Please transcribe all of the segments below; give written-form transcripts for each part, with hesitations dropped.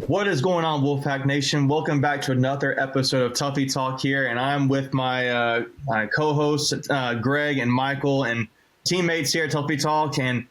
What is going on, Wolfpack Nation? Welcome back to another episode of Tuffy Talk here, and I'm with my co-hosts Greg and Michael and teammates here at Tuffy Talk. And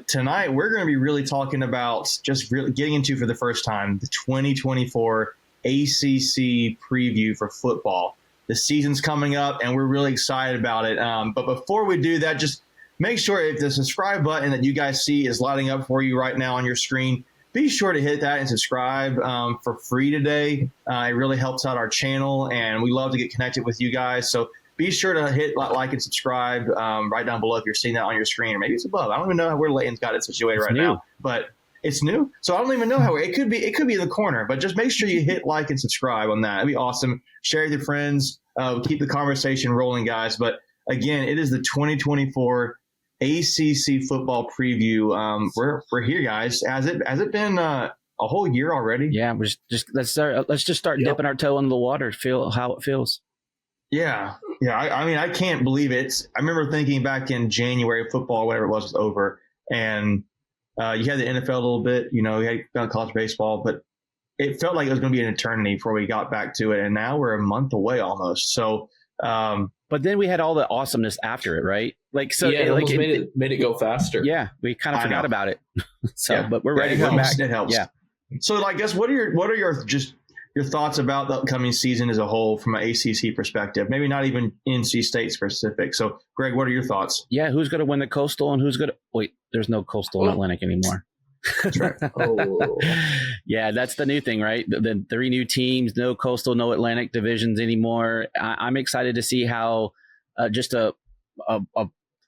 tonight we're going to be really talking about just really getting into for the first time the 2024 ACC preview for football. The season's coming up, and we're really excited about it. But before we do that, just make sure if the subscribe button that you guys see is lighting up for you right now on your screen, be sure to hit that and subscribe for free today. It really helps out our channel, and we love to get connected with you guys. So be sure to hit like and subscribe right down below if you're seeing that on your screen, or maybe it's above. I don't even know where Layton's got it situated right now, but it's new. So I don't even know how it could be. It could be in the corner, but just make sure you hit like and subscribe on that. It'd be awesome. Share with your friends. Keep the conversation rolling, guys. But again, it is the 2024 ACC football preview. We're here, guys. Has it been a whole year already? Yeah, let's just start dipping our toe in the water, feel how it feels. Yeah. I mean, I can't believe it. I remember thinking back in January, football, whatever it was over, and you had the NFL a little bit. You had college baseball, but it felt like it was going to be an eternity before we got back to it, and now we're a month away almost. So. But then we had all the awesomeness after it, right? It almost made it go faster. Yeah, we kind of forgot about it. But we're ready to come back. It helps. Yeah. So I guess what are your thoughts about the upcoming season as a whole from an ACC perspective? Maybe not even NC State specific. So Greg, what are your thoughts? Yeah, who's going to win the Coastal and who's going to wait? There's no Coastal in Atlantic anymore. That's right. Yeah, that's the new thing, right? The three new teams, no Coastal, no Atlantic divisions anymore. I'm excited to see how just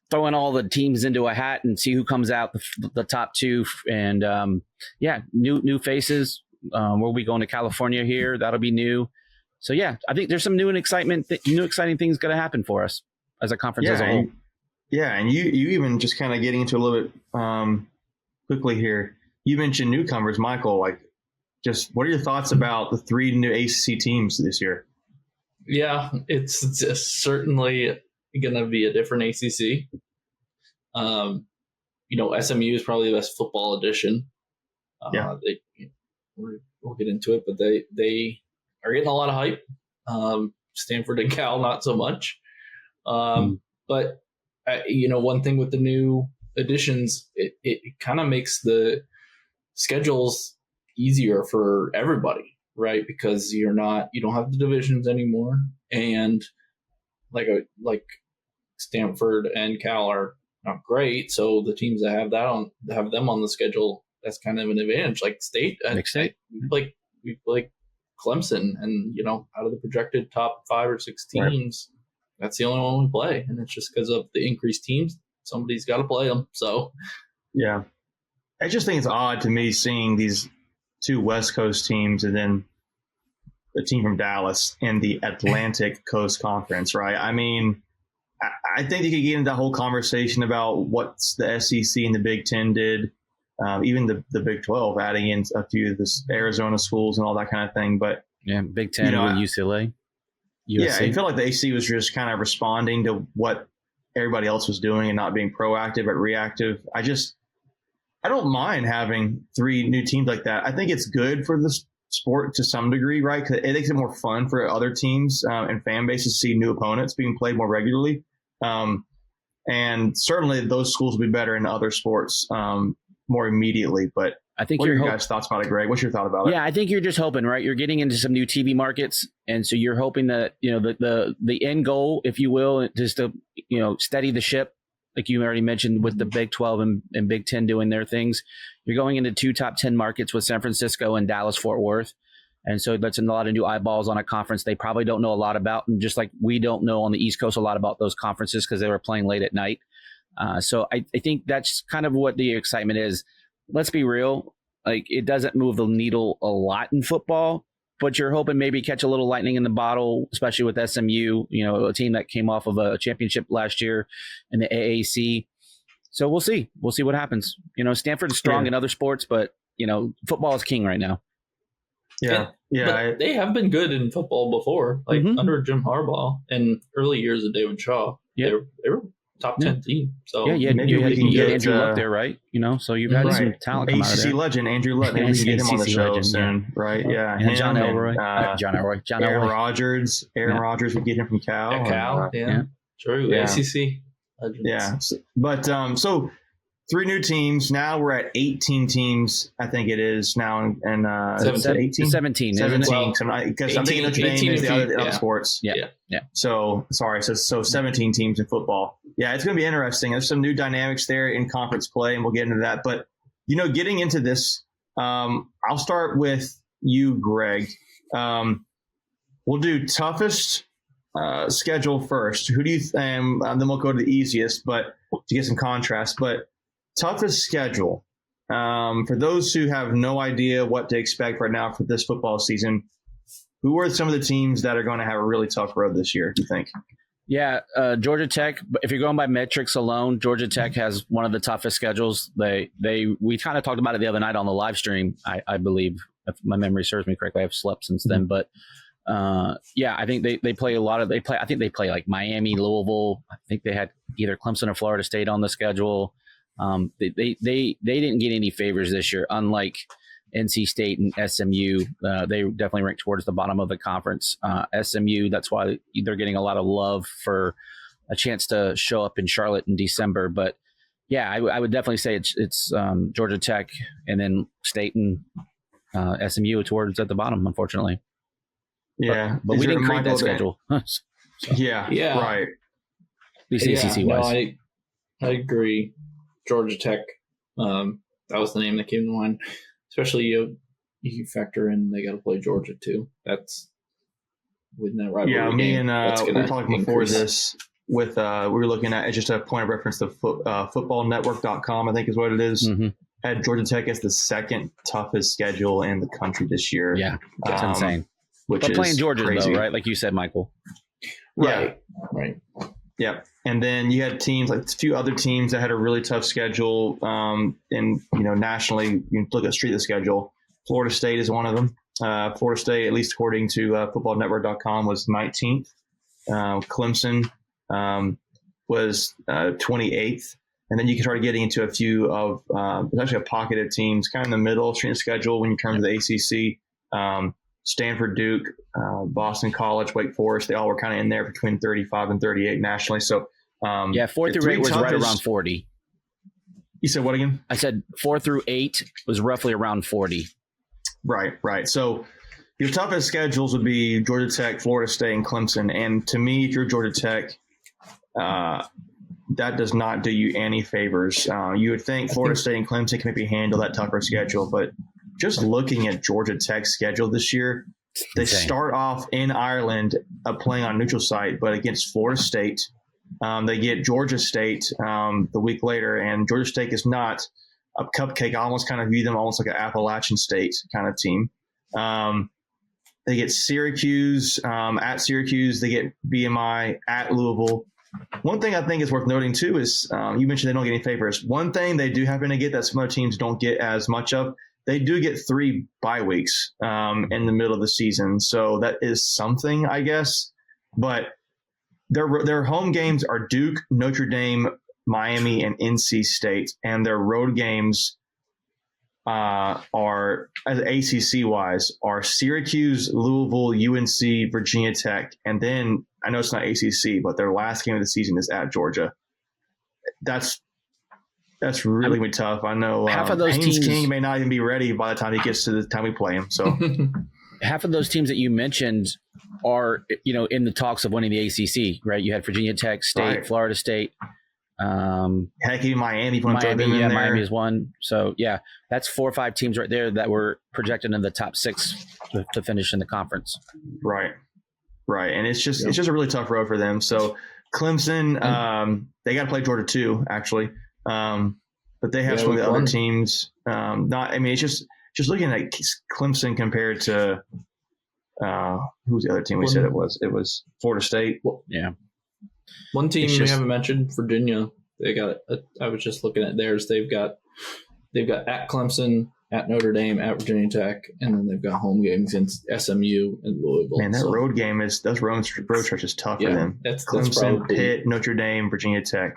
throwing all the teams into a hat and see who comes out the top two. And new faces. We'll be going to California here. That'll be new. So yeah, I think there's some new exciting things going to happen for us as a conference as a whole. And you even just kind of getting into a little bit quickly here. You mentioned newcomers, Michael. Just what are your thoughts about the three new ACC teams this year? Yeah, it's certainly going to be a different ACC. SMU is probably the best football edition. We'll get into it, but they are getting a lot of hype. Stanford and Cal, not so much. But one thing with the new additions, it kind of makes the schedules easier for everybody, right? Because you don't have the divisions anymore, and like Stanford and Cal are not great, so the teams that have them on the schedule, that's kind of an advantage. Like State, we play Clemson, and out of the projected top 5 or 6 teams, that's the only one we play, and it's just because of the increased teams. Somebody's got to play them. So, yeah, I just think it's odd to me seeing these two West Coast teams and then the team from Dallas in the Atlantic Coast Conference, right? I mean, I think you could get into that whole conversation about what the SEC and the Big Ten did, even the Big 12, adding in a few of the Arizona schools and all that kind of thing. But yeah, Big Ten with UCLA. USC. Yeah, I feel like the ACC was just kind of responding to what everybody else was doing and not being proactive but reactive. I don't mind having 3 new teams like that. I think it's good for the sport to some degree, right? Because it makes it more fun for other teams and fan bases to see new opponents being played more regularly. And certainly those schools will be better in other sports more immediately. But I think what are your guys' thoughts about it, Greg? What's your thought about it? Yeah, I think you're just hoping, right? You're getting into some new TV markets, and so you're hoping that the end goal, if you will, is to steady the ship, like you already mentioned with the Big 12 and Big 10 doing their things. You're going into 2 top 10 markets with San Francisco and Dallas Fort Worth, and so that's a lot of new eyeballs on a conference they probably don't know a lot about, and just like we don't know on the East Coast a lot about those conferences because they were playing late at night. So I think that's kind of what the excitement is. Let's be real. Like, it doesn't move the needle a lot in football, but you're hoping maybe catch a little lightning in the bottle, especially with SMU, a team that came off of a championship last year in the AAC. So we'll see. We'll see what happens. Stanford is strong in other sports, but, football is king right now. Yeah. But they have been good in football before, like under Jim Harbaugh and early years of David Shaw. Yeah. They were top 10 team. So yeah, you had Andrew Luck there, right? So you've had some talent come out of there. ACC legend Andrew Luck. Maybe we can get him on the show soon, right? Yeah, and John Elroy, Aaron Rodgers. We get him from Cal. True. ACC legends. Yeah, but so 3 new teams. Now we're at 18 teams. I think it is now, and 17. 17. Because I'm thinking Notre Dame is the other sports. Yeah. So 17 teams in football. Yeah, it's going to be interesting. There's some new dynamics there in conference play, and we'll get into that. But getting into this, I'll start with you, Greg. We'll do toughest schedule first. Who do you? Then we'll go to the easiest, but to get some contrast. But toughest schedule. For those who have no idea what to expect right now for this football season, who are some of the teams that are going to have a really tough road this year, do you think? Yeah, Georgia Tech, if you're going by metrics alone, Georgia Tech has one of the toughest schedules. We kind of talked about it the other night on the live stream, I believe, if my memory serves me correctly. I've slept since then, but I think they play a lot of I think they play like Miami, Louisville. I think they had either Clemson or Florida State on the schedule. They didn't get any favors this year, unlike NC State and SMU. They definitely rank towards the bottom of the conference. SMU, that's why they're getting a lot of love for a chance to show up in Charlotte in December. But yeah, I would definitely say it's Georgia Tech and then State and SMU towards at the bottom, unfortunately. Yeah, but we didn't create that schedule. Yeah, right. At least ACC wise. I agree. Georgia Tech, that was the name that came to mind. Especially you factor in they got to play Georgia too. That's within that rivalry. Yeah, me and we were talking before this with we were looking at just a point of reference to footballnetwork.com, I think is what it is. Mm-hmm. Had Georgia Tech as the second toughest schedule in the country this year. Yeah, that's insane. But playing Georgia though, right? Like you said, Michael. Right. Yeah. And then you had teams like a few other teams that had a really tough schedule. And nationally, you can look at the schedule. Florida State is one of them. Florida State, at least according to footballnetwork.com, was 19th. Clemson was 28th. And then you can start getting into a few of there's actually a pocket of teams kind of in the middle of the schedule when you turn to the ACC. Stanford, Duke, Boston College, Wake Forest, they all were kind of in there between 35 and 38 nationally. So, 4 through 8 was right around 40. You said what again? I said 4 through 8 was roughly around 40. Right. So your toughest schedules would be Georgia Tech, Florida State, and Clemson. And to me, if you're Georgia Tech, that does not do you any favors. You would think Florida State and Clemson can maybe handle that tougher schedule, but just looking at Georgia Tech's schedule this year, they start off in Ireland playing on a neutral site, but against Florida State. They get Georgia State the week later, and Georgia State is not a cupcake. I almost kind of view them almost like an Appalachian State kind of team. They get Syracuse at Syracuse. They get BMI at Louisville. One thing I think is worth noting, too, is you mentioned they don't get any favors. One thing they do happen to get that some other teams don't get as much of, they do get 3 bye weeks in the middle of the season. So that is something, I guess. But their home games are Duke, Notre Dame, Miami, and NC State. And their road games are, as ACC-wise, are Syracuse, Louisville, UNC, Virginia Tech. And then, I know it's not ACC, but their last game of the season is at Georgia. That's really tough. I know half of those Haynes teams, King may not even be ready by the time he gets to the time we play him. So half of those teams that you mentioned are, in the talks of winning the ACC, right? You had Virginia Tech, State, right. Florida State. Heck, even Miami. Miami is one. So yeah, that's 4 or 5 teams right there that were projected in the top 6 to finish in the conference. Right. And it's just a really tough road for them. So Clemson, they got to play Georgia too, actually. But they have some of the other teams. It's just looking at Clemson compared to who's the other team we said it was? It was Florida State. Yeah. One team we haven't mentioned, Virginia. They got. I was just looking at theirs. They've got at Clemson, at Notre Dame, at Virginia Tech, and then they've got home games against SMU and Louisville. Man, that road game is road stretch is tough for them. That's Clemson, probably Pitt, Notre Dame, Virginia Tech.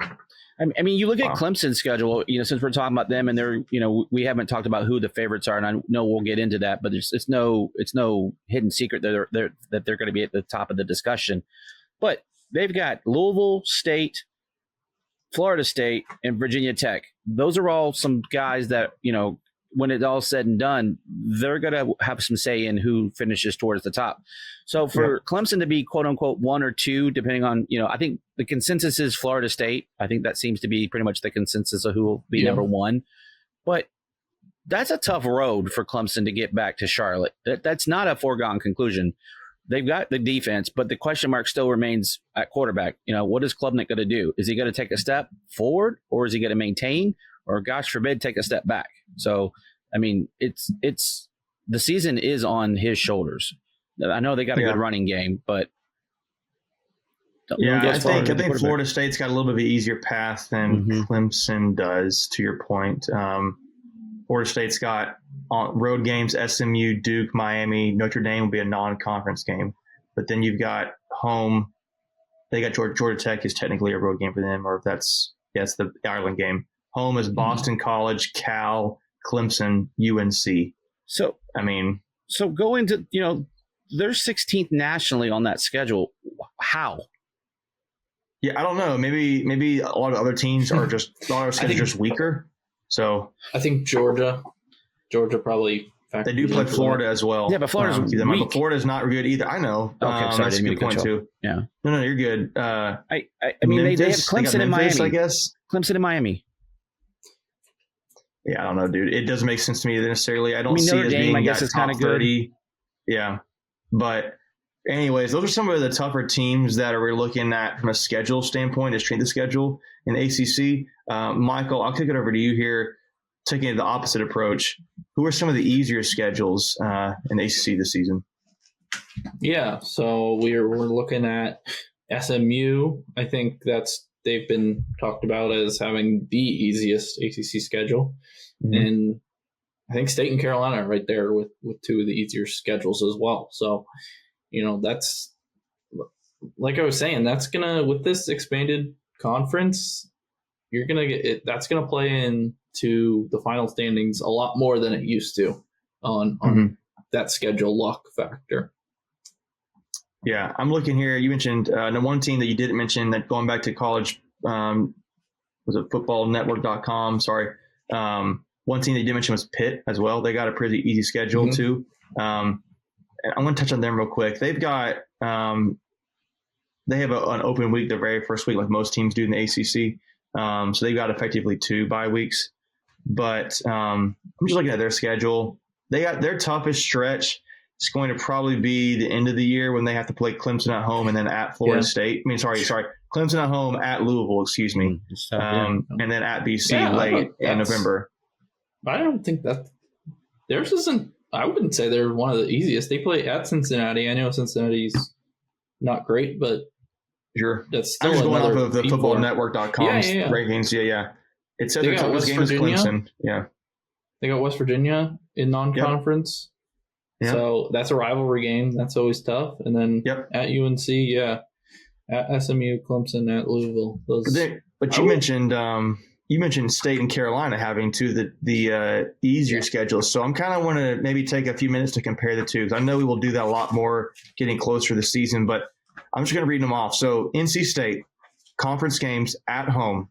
I mean, you look at Wow. Clemson's schedule, since we're talking about them and they're, we haven't talked about who the favorites are, and I know we'll get into that, but it's no hidden secret that they're going to be at the top of the discussion. But they've got Louisville State, Florida State, and Virginia Tech. Those are all some guys that, when it's all said and done, they're going to have some say in who finishes towards the top. So for Clemson to be quote unquote 1 or 2, depending on, I think the consensus is Florida State. I think that seems to be pretty much the consensus of who will be number 1. But that's a tough road for Clemson to get back to Charlotte. That's not a foregone conclusion. They've got the defense, but the question mark still remains at quarterback. What is Klubnik going to do? Is he going to take a step forward, or is he going to maintain, or gosh forbid, take a step back? So, I mean, it's the season is on his shoulders. I know they got a good running game, but I think Florida State's got a little bit of an easier path than Clemson does. To your point, Florida State's got road games: SMU, Duke, Miami, Notre Dame will be a non-conference game, but then you've got home. They got Georgia Tech is technically a road game for them, or if that's the Ireland game. Home is Boston College, Cal, Clemson, UNC. So, I mean, going to, they're 16th nationally on that schedule. How? Yeah, I don't know. Maybe a lot of other teams are just just weaker. So I think Georgia probably. They do play Florida as well. Yeah, but Florida's weak. But Florida's not good either. I know. Okay, sorry, that's a good point too. Yeah. No, you're good. I mean, Memphis, they have Clemson and Miami. I guess Clemson and Miami. Yeah, I don't know, dude. It doesn't make sense to me necessarily. I don't see it as being I guess it's kind of good. 30. Yeah, but anyways, those are some of the tougher teams that we're looking at from a schedule standpoint, as strength of schedule in ACC. Michael, I'll kick it over to you here, taking the opposite approach. Who are some of the easier schedules in ACC this season? Yeah, so we're looking at SMU. I think they've been talked about as having the easiest ACC schedule. And I think State and Carolina are right there with two of the easier schedules as well. So, that's, like I was saying, that's going to, with this expanded conference, you're going to get it. That's going to play into the final standings a lot more than it used to on that schedule luck factor. Yeah, I'm looking here. You mentioned the one team that you didn't mention that going back to college, was it footballnetwork.com? Sorry. One team that you didn't mention was Pitt as well. They got a pretty easy schedule too. And I want to touch on them real quick. They've got they have an open week the very first week, like most teams do in the ACC. So they've got effectively 2 bye weeks. But I'm just looking at their schedule. They got their toughest stretch. It's going to probably be the end of the year when they have to play Clemson at home and then at Florida State. I mean, sorry. Clemson at home, at Louisville, excuse me. And then at BC late in November. I don't think that theirs isn't. I wouldn't say they're one of the easiest. They play at Cincinnati. I know Cincinnati's not great, but sure. That's still I'm just going off of the footballnetwork.com's rankings. Yeah. It says their toughest game is Clemson. Yeah. They got West Virginia in non-conference. Yep. So that's a rivalry game. That's always tough. And then at UNC, at SMU, Clemson, at Louisville. But you mentioned State and Carolina having the easier schedules. So I'm kind of want to maybe take a few minutes to compare the two, because I know we will do that a lot more getting closer to the season, but I'm just going to read them off. So NC State, conference games at home,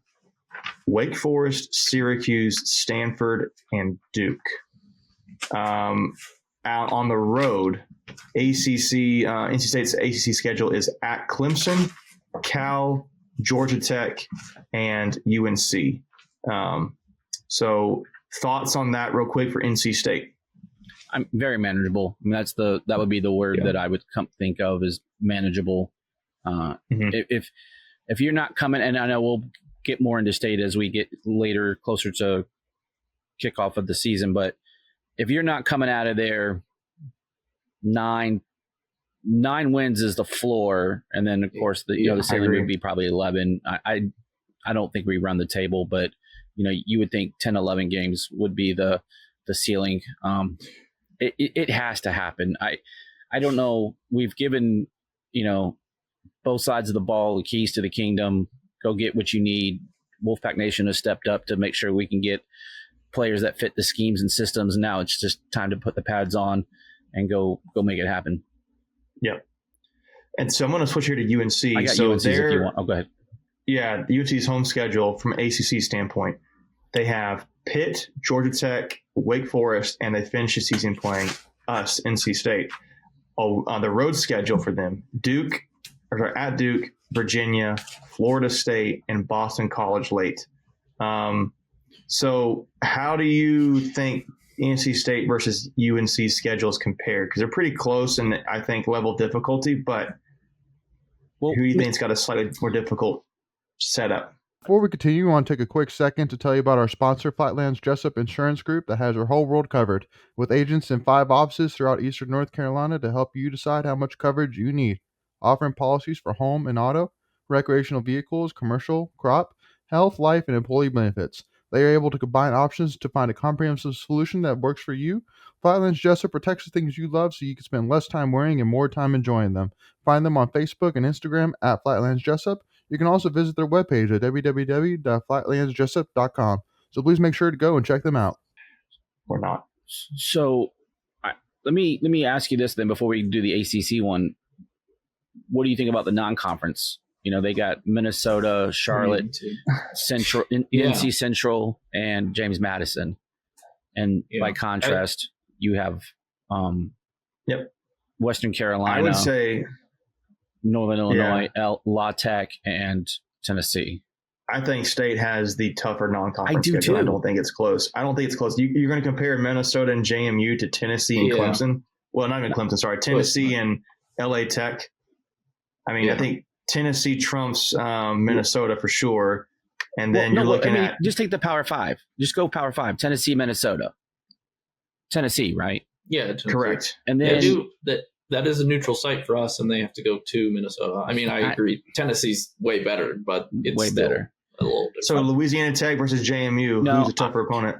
Wake Forest, Syracuse, Stanford, and Duke. Out on the road, NC State's ACC schedule is at Clemson, Cal, Georgia Tech, and UNC. So thoughts on that real quick for NC State? I'm very manageable. I mean, that would be the word that I would think of as manageable. If you're not coming, and I know we'll get more into State as we get later, closer to kickoff of the season, but if you're not coming out of there, 9 wins is the floor, and then of course the ceiling would be probably 11. I don't think we run the table, but you would think 10, 11 games would be the ceiling. It has to happen. I don't know. We've given both sides of the ball the keys to the kingdom. Go get what you need. Wolfpack Nation has stepped up to make sure we can get players that fit the schemes and systems. And now it's just time to put the pads on and go make it happen. Yep. And so I'm going to switch here to UNC. I got so UNC's if you want. Oh, go ahead. Yeah, the UNC's home schedule from ACC standpoint, they have Pitt, Georgia Tech, Wake Forest, and they finish the season playing us, NC State. On the road schedule for them, at Duke, Virginia, Florida State, and Boston College late. So how do you think NC State versus UNC schedules compare? Because they're pretty close in, I think, level of difficulty, but who do you think's got a slightly more difficult setup? Before we continue, we want to take a quick second to tell you about our sponsor, Flightlands Jessup Insurance Group, that has your whole world covered, with agents in 5 offices throughout Eastern North Carolina to help you decide how much coverage you need. Offering policies for home and auto, recreational vehicles, commercial, crop, health, life, and employee benefits. They are able to combine options to find a comprehensive solution that works for you. Flightlands Jessup protects the things you love so you can spend less time worrying and more time enjoying them. Find them on Facebook and Instagram at Flightlands Jessup. You can also visit their webpage at www.flightlandsjessup.com. So please make sure to go and check them out. Or not. So let me ask you this then before we do the ACC one. What do you think about the non-conference? You know, they got Minnesota, Charlotte, Central, NC Central, and James Madison. And by contrast, you have Western Carolina. I would say Northern Illinois, La Tech, and Tennessee. I think State has the tougher non-conference I do schedule. too. I don't think it's close. You're going to compare Minnesota and JMU to Tennessee and Clemson. Well, not even Clemson, sorry. Tennessee and LA Tech. I mean, I think Tennessee trumps Minnesota for sure. And then just take the Power 5. Just go Power 5. Tennessee, Minnesota. Tennessee, right? Yeah. Tennessee. Correct. And then that is a neutral site for us, and they have to go to Minnesota. I mean, I agree. Tennessee's way better, but it's way still better. A little different. So Louisiana Tech versus JMU, who's a tougher opponent?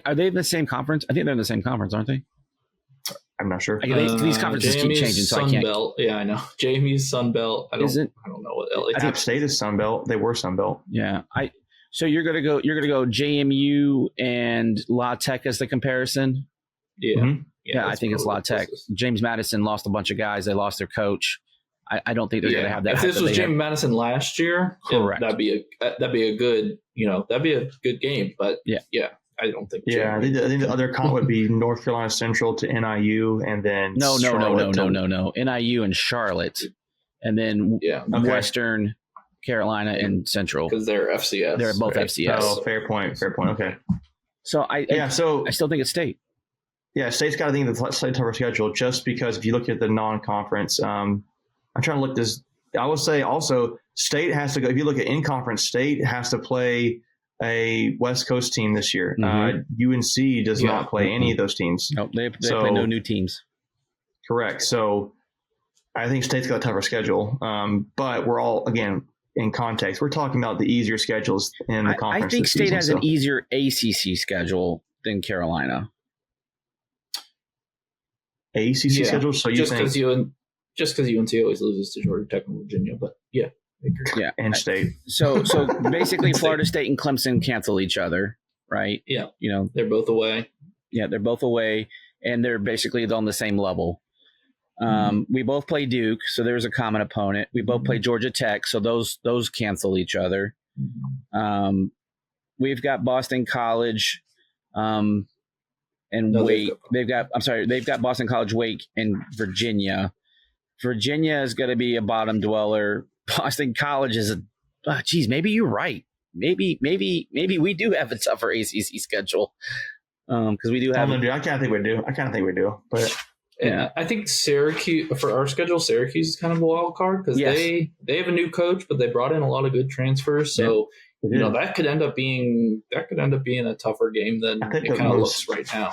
Are they in the same conference? I think they're in the same conference, aren't they? I'm not sure. These conferences keep changing, so I can't. Sunbelt. Yeah, I know. JMU's Sunbelt. I don't know what LA. I think State is Sunbelt. They were Sunbelt. Yeah. So you're gonna go JMU and La Tech as the comparison? Yeah. Mm-hmm. Yeah, I think it's La Tech. James Madison lost a bunch of guys. They lost their coach. I don't think they're going to have that. If this was James Madison last year, correct, that'd be a good game. But I don't think. Yeah, I think the other comp would be North Carolina Central to NIU, and then no, NIU and Charlotte, and then Western Carolina and Central because they're FCS. They're both FCS. Oh, fair point. Okay. So I still think it's State. Yeah, State's got to think of the slightly tougher schedule just because if you look at the non-conference, I'm trying to look this. I would say also State has to go. If you look at in-conference, State has to play a West Coast team this year. Mm-hmm. UNC does not play any of those teams. Nope, they play no new teams. Correct. So I think State's got a tougher schedule. But we're all, again, in context, we're talking about the easier schedules in the conference. I think State has an easier ACC schedule than Carolina. ACC schedule? So you think just because UNC always loses to Georgia Tech and Virginia, but I agree. And State. So basically, Florida State and Clemson cancel each other, right? Yeah, they're both away. Yeah, they're both away, and they're basically on the same level. We both play Duke, so there's a common opponent. We both play Georgia Tech, so those cancel each other. We've got Boston College. And Wake. They've got Boston College, Wake, and Virginia. Virginia is going to be a bottom dweller. Boston College is maybe you're right. Maybe we do have a tougher ACC schedule because we do have. I kind of think we do. But I think Syracuse for our schedule. Syracuse is kind of a wild card because they have a new coach, but they brought in a lot of good transfers. So. Yeah. That could end up being a tougher game than it kind of looks right now.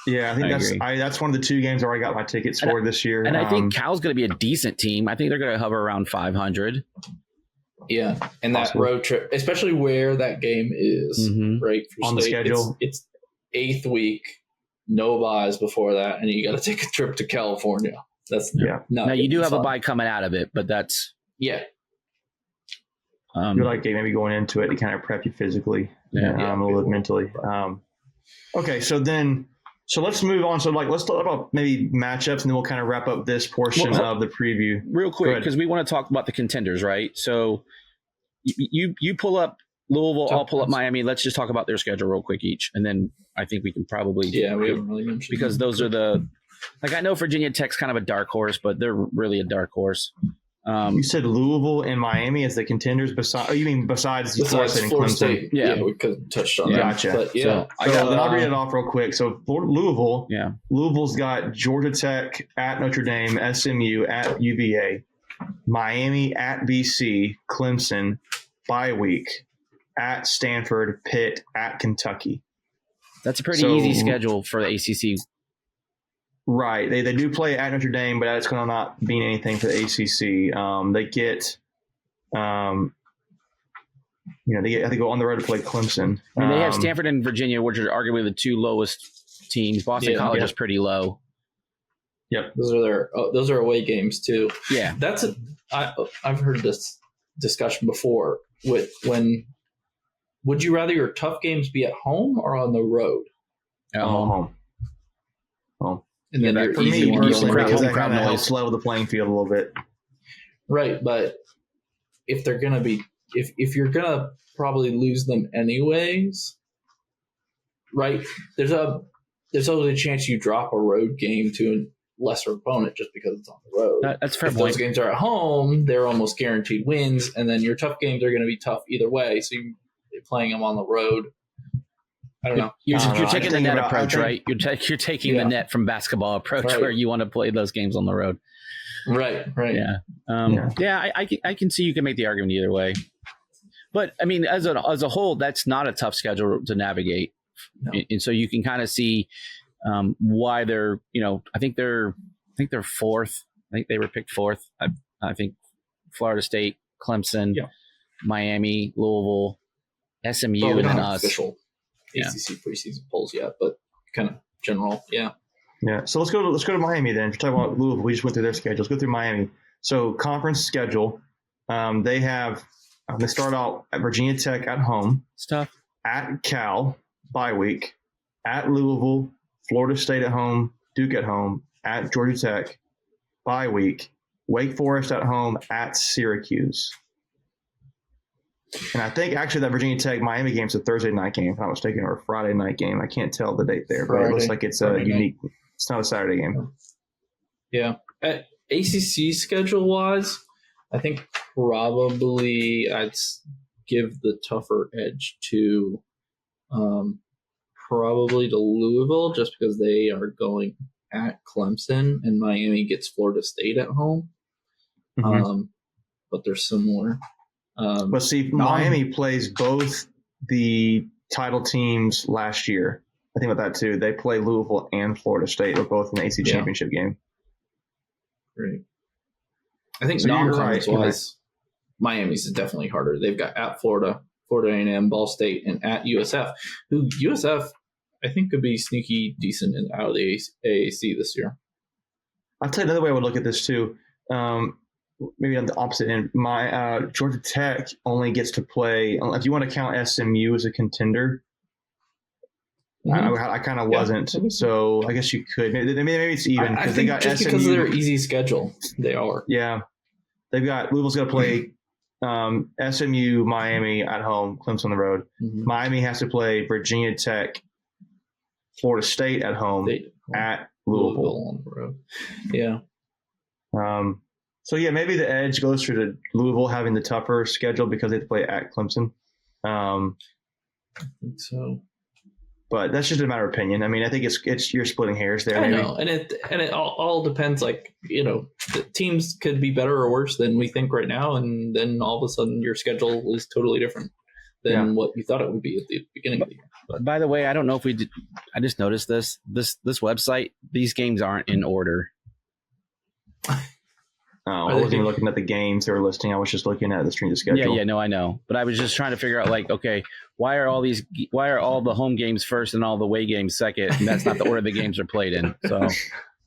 Yeah, I think that's one of the 2 games where I got my tickets for this year. And I think Cal's going to be a decent team. I think they're going to hover around 500. Yeah, and that road trip, especially where that game is, right? On the schedule. It's 8th week, no buys before that, and you got to take a trip to California. That's now you do have a bye coming out of it, but that's You like maybe going into it to kind of prep you physically, a little bit mentally. Okay, so let's move on. So let's talk about maybe matchups, and then we'll kind of wrap up this portion of the preview real quick because we want to talk about the contenders, right? So you pull up Louisville, I'll pull up Miami. Let's just talk about their schedule real quick each, and then I think we can probably we haven't really mentioned because those are I know Virginia Tech's kind of a dark horse, but they're really a dark horse. You said Louisville and Miami as the contenders. Besides Florida State and Florida Clemson? State. Yeah, we could have touched on that. Gotcha. But then I'll read it off real quick. So for Louisville, Louisville's got Georgia Tech at Notre Dame, SMU at UVA, Miami at BC, Clemson, bye week, at Stanford, Pitt, at Kentucky. That's a pretty easy schedule for the ACC. Right. They do play at Notre Dame, but that's going to not mean anything for the ACC. They get, they have to go on the road to play Clemson. I mean, they have Stanford and Virginia, which are arguably the two lowest teams. Boston College is pretty low. Yep. Those are away games too. Yeah. I've heard this discussion before would you rather your tough games be at home or on the road? At home. And then for me personally, because that kind of helps level the playing field a little bit. Right, but if they're gonna be, if you're gonna probably lose them anyways, right? There's always a chance you drop a road game to a lesser opponent just because it's on the road. That's fair. If those games are at home, they're almost guaranteed wins, and then your tough games are going to be tough either way. So you're playing them on the road. I don't know. You're taking the net approach, right? You're taking the net from basketball approach where you want to play those games on the road. Right. Yeah. I can see you can make the argument either way. But I mean, as a whole, that's not a tough schedule to navigate. No. And so you can kind of see why they're, I think they're fourth. I think they were picked fourth. I think Florida State, Clemson, Miami, Louisville, SMU, and then us. Official ACC preseason polls yet, but kind of general, yeah. So let's go to Miami then. If you're talking about Louisville, we just went through their schedule. Let's go through Miami. So conference schedule, they start out at Virginia Tech at home. It's tough. At Cal, bye week. At Louisville, Florida State at home, Duke at home, at Georgia Tech, bye week. Wake Forest at home, at Syracuse. And I think actually that Virginia Tech Miami game is a Thursday night game, if I'm not mistaken, or a Friday night game. I can't tell the date there, but it looks like it's a unique. It's not a Saturday game. Yeah. At ACC schedule wise, I think probably I'd give the tougher edge to probably to Louisville just because they are going at Clemson and Miami gets Florida State at home. Mm-hmm. But they're similar. But see, Miami plays both the title teams last year. I think about that too. They play Louisville and Florida State. They're both in the ACC championship game. Great. I think non-conference wise, Miami's definitely harder. They've got at Florida A&M, Ball State, and at USF. Who USF I think could be sneaky decent out of the AAC this year. I'll tell you another way I would look at this too. Maybe on the opposite end, my Georgia Tech only gets to play. If you want to count SMU as a contender, I kind of wasn't. So I guess you could. Maybe it's even because they got just SMU because of their easy schedule. They are. Yeah, they've got Louisville's going to play SMU, Miami at home, Clemson on the road. Mm-hmm. Miami has to play Virginia Tech, Florida State at home, at Louisville on the road. Yeah. So, maybe the edge goes for the Louisville having the tougher schedule because they have to play at Clemson. I think so. But that's just a matter of opinion. I mean, I think it's you're splitting hairs there. I know, and it all depends. Like, the teams could be better or worse than we think right now, and then all of a sudden your schedule is totally different than what you thought it would be at the beginning of the year. But by the way, I don't know if we did. I just noticed this website. These games aren't in order. I wasn't even looking at the games they were listing. I was just looking at the strength of schedule. Yeah, no, I know. But I was just trying to figure out, why are all the home games first and all the away games second? And that's not the order the games are played in. So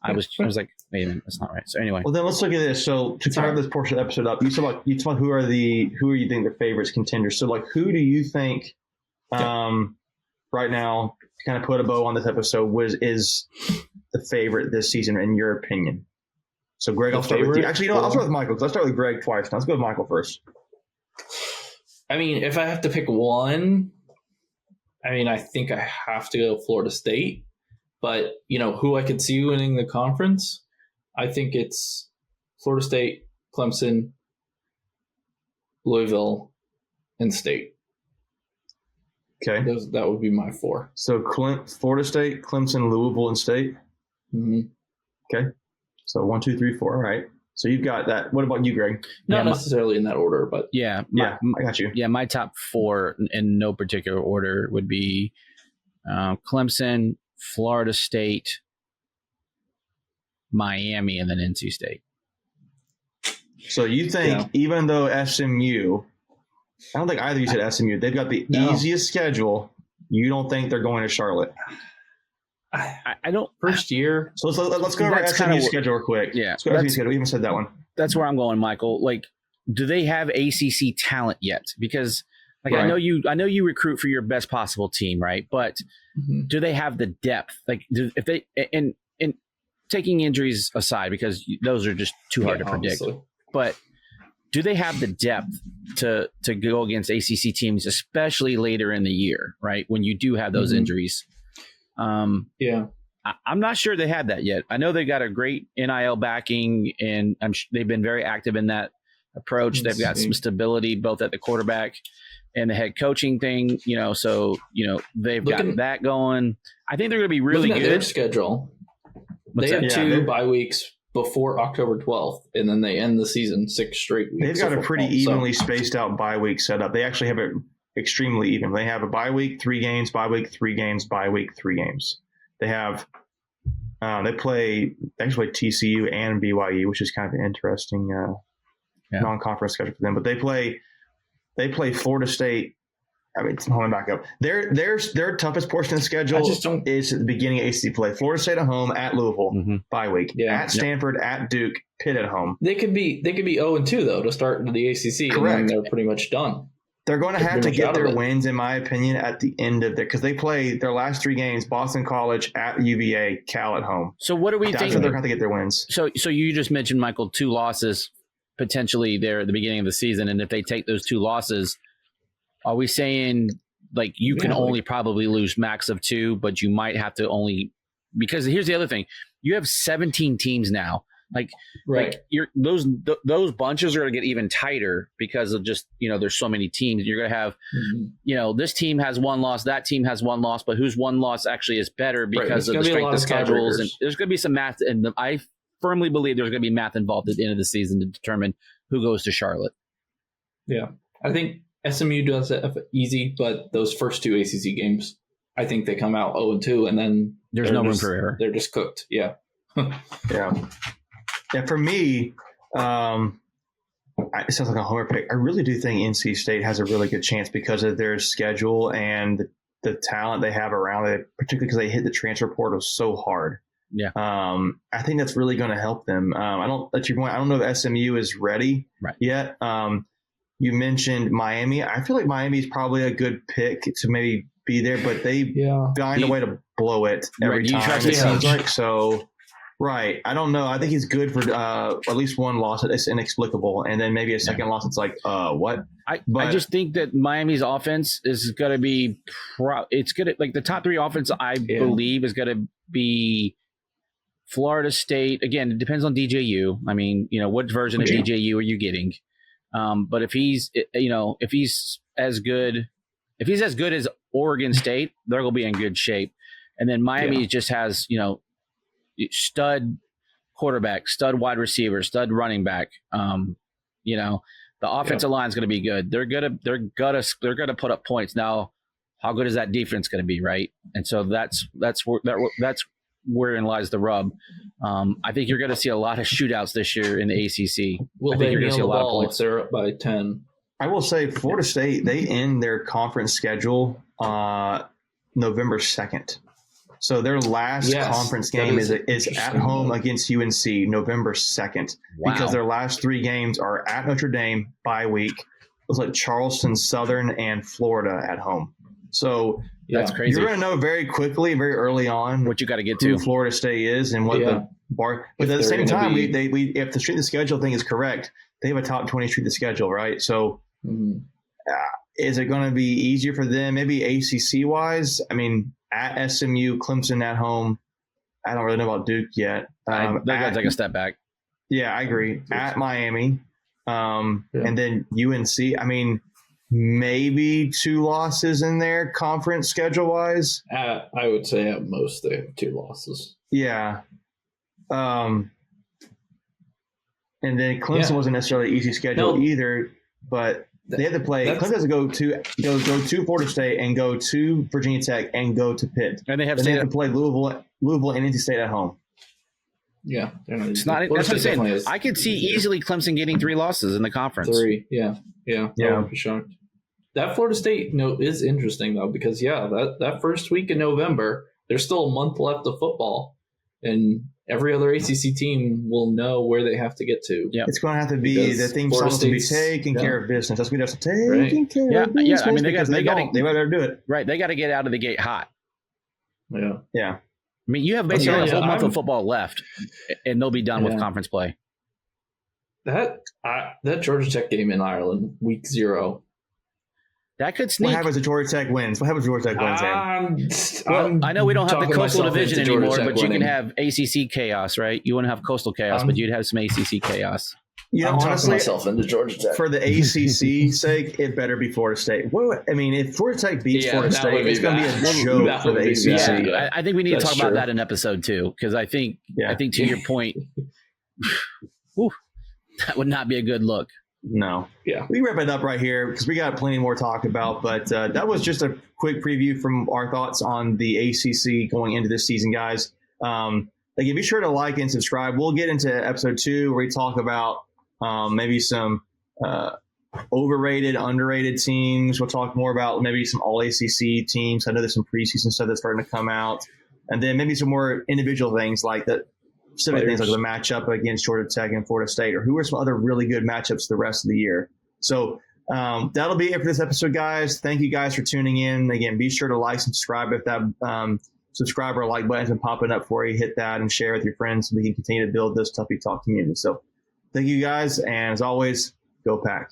I was like, wait a minute, that's not right. So anyway, Well, then let's look at this. So to tie this portion of the episode up, you talk about who are you think the favorites, contenders. So like, who do you think right now, to kind of put a bow on this episode, is the favorite this season in your opinion? So Greg, I'll start with you. Actually, I'll start with Michael because I start with Greg twice. Now let's go with Michael first. I mean, if I have to pick one, I think I have to go Florida State. But, who I could see winning the conference, I think it's Florida State, Clemson, Louisville, and State. Okay. That would be my four. So Florida State, Clemson, Louisville, and State? Mm-hmm. Okay. So 1, 2, 3, 4. All right. So you've got that. What about you, Greg? Not necessarily in that order, but I got you. Yeah, my top four in no particular order would be Clemson, Florida State, Miami, and then NC State. So you think even though SMU, I don't think either of you said SMU, they've got the easiest schedule, you don't think they're going to Charlotte? I don't. First year. So let's go over SMU's schedule real quick. Yeah. Let's go over SMU's schedule. We haven't said that one. That's where I'm going, Michael. Like, do they have ACC talent yet? Because right. I know you recruit for your best possible team, right? But do they have the depth? Like, if they and taking injuries aside, because those are just too hard to predict. Obviously. But do they have the depth to go against ACC teams, especially later in the year, right? When you do have those injuries. I'm not sure they have that yet. I know they got a great NIL backing, and they've been very active in that approach. They've got some stability both at the quarterback and the head coaching thing, so they've got that going. I think they're going to be really good. Their schedule. They have 2 bye weeks before October 12th, and then they end the season 6 straight weeks. They've got a pretty evenly spaced out bye week set up. They actually have it extremely even. They have a bye week, 3 games, bye week, 3 games, bye week, 3 games. They have they play TCU and BYU, which is kind of an interesting non-conference schedule for them. But they play Florida State. Hold on, back up. Their toughest portion of the schedule is at the beginning of ACC play. Florida State at home, at Louisville, bye week. At Stanford, at Duke, Pitt at home. They could be 0-2 though to start the ACC. Correct. And they're pretty much done. They're going to have to get their wins, in my opinion, at the end of because they play their last 3 games: Boston College, at UVA, Cal at home. So what are we thinking? That's where they're going to have to get their wins. So you just mentioned, Michael, 2 losses potentially there at the beginning of the season, and if they take those 2 losses, are we saying like you can only probably lose max of 2, but you might have to only because here's the other thing: you have 17 teams now. Like those bunches are going to get even tighter because of just there's so many teams. You're going to have this team has 1 loss, that team has 1 loss, but whose 1 loss actually is better because of the strength of schedules. And there's going to be some math, and I firmly believe there's going to be math involved at the end of the season to determine who goes to Charlotte. Yeah, I think SMU does it easy, but those first 2 ACC games, I think they come out 0-2, and then there's no room for error. They're just cooked. Yeah. Yeah, for me, it sounds like a homer pick. I really do think NC State has a really good chance because of their schedule and the talent they have around it, particularly because they hit the transfer portal so hard. Yeah. I think that's really going to help them. I don't know if SMU is ready yet. You mentioned Miami. I feel like Miami is probably a good pick to maybe be there, but they find a way to blow it every time. It seems like so. Right. I don't know. I think he's good for at least 1 loss. It's inexplicable. And then maybe a second loss. It's like, what? I just think that Miami's offense is going to be it's going to like the top 3 offense, I believe, is going to be Florida State. Again, it depends on DJU. I mean, what version of DJU are you getting? But if he's as good as Oregon State, they're going to be in good shape. And then Miami just has, stud quarterback, stud wide receiver, stud running back. The offensive line is going to be good. They're gonna put up points. Now, how good is that defense going to be, right? And so that's wherein lies the rub. I think you're going to see a lot of shootouts this year in the ACC. Will they nail the ball if they're up by 10? I will say Florida State, they end their conference schedule November 2nd. So their last conference game is at home against UNC November 2nd. Wow. Because their last 3 games are at Notre Dame bye week. It's like Charleston Southern and Florida at home. So that's crazy. You're going to know very quickly, very early on what you got to get who to. Florida State is and what the bar. But at the same time, we if the strength of schedule thing is correct, they have a top 20 strength of schedule, right? So is it going to be easier for them? Maybe ACC wise. I mean, at SMU, Clemson at home. I don't really know about Duke yet. They're going to take a step back. Yeah, I agree. At Miami, and then UNC. I mean, maybe 2 losses in there, conference schedule wise. I would say at most they have 2 losses. Yeah. And then Clemson wasn't necessarily an easy schedule either, but they had to play. Clemson has to go to Florida State and go to Virginia Tech and go to Pitt. And they have to play Louisville and NC State at home. Yeah, it's not. That's what I'm saying. I could see easily Clemson getting 3 losses in the conference. 3, yeah. I would be shocked. That Florida State note is interesting though, because that first week in November, there's still a month left of football, and every other ACC team will know where they have to get to. Yeah, it's going to have to be the theme song to be taking care of business. That's what we have to taking care of business. Yeah, I mean they better do it. Right, they got to get out of the gate hot. Yeah. I mean, you have basically a whole month of football left, and they'll be done with conference play. That Georgia Tech game in Ireland, week 0. That could sneak. What happens if Georgia Tech wins? I know we don't have the Coastal Division anymore, but you can have ACC chaos, right? You wouldn't have Coastal chaos, but you'd have some ACC chaos. You know, honestly, myself into Georgia Tech. For the ACC sake, it better be Florida State. Well, I mean, if Florida Tech beats Florida State, it's going to be a joke for the ACC. Yeah, I think we need to talk about that in episode 2, because I think to your point, that would not be a good look. No. Yeah. We wrap it up right here because we got plenty more to talk about. But that was just a quick preview from our thoughts on the ACC going into this season, guys. Again, be sure to like and subscribe. We'll get into episode 2 where we talk about maybe some overrated, underrated teams. We'll talk more about maybe some all ACC teams. I know there's some preseason stuff that's starting to come out. And then maybe some more individual things like that. Specific things like the matchup against Georgia Tech and Florida State, or who are some other really good matchups the rest of the year. So that'll be it for this episode, guys. Thank you guys for tuning in. Again, be sure to like, subscribe if that subscribe or like button's been popping up for you. Hit that and share with your friends so we can continue to build this Tuffy Talk community. So thank you guys, and as always, go Pack.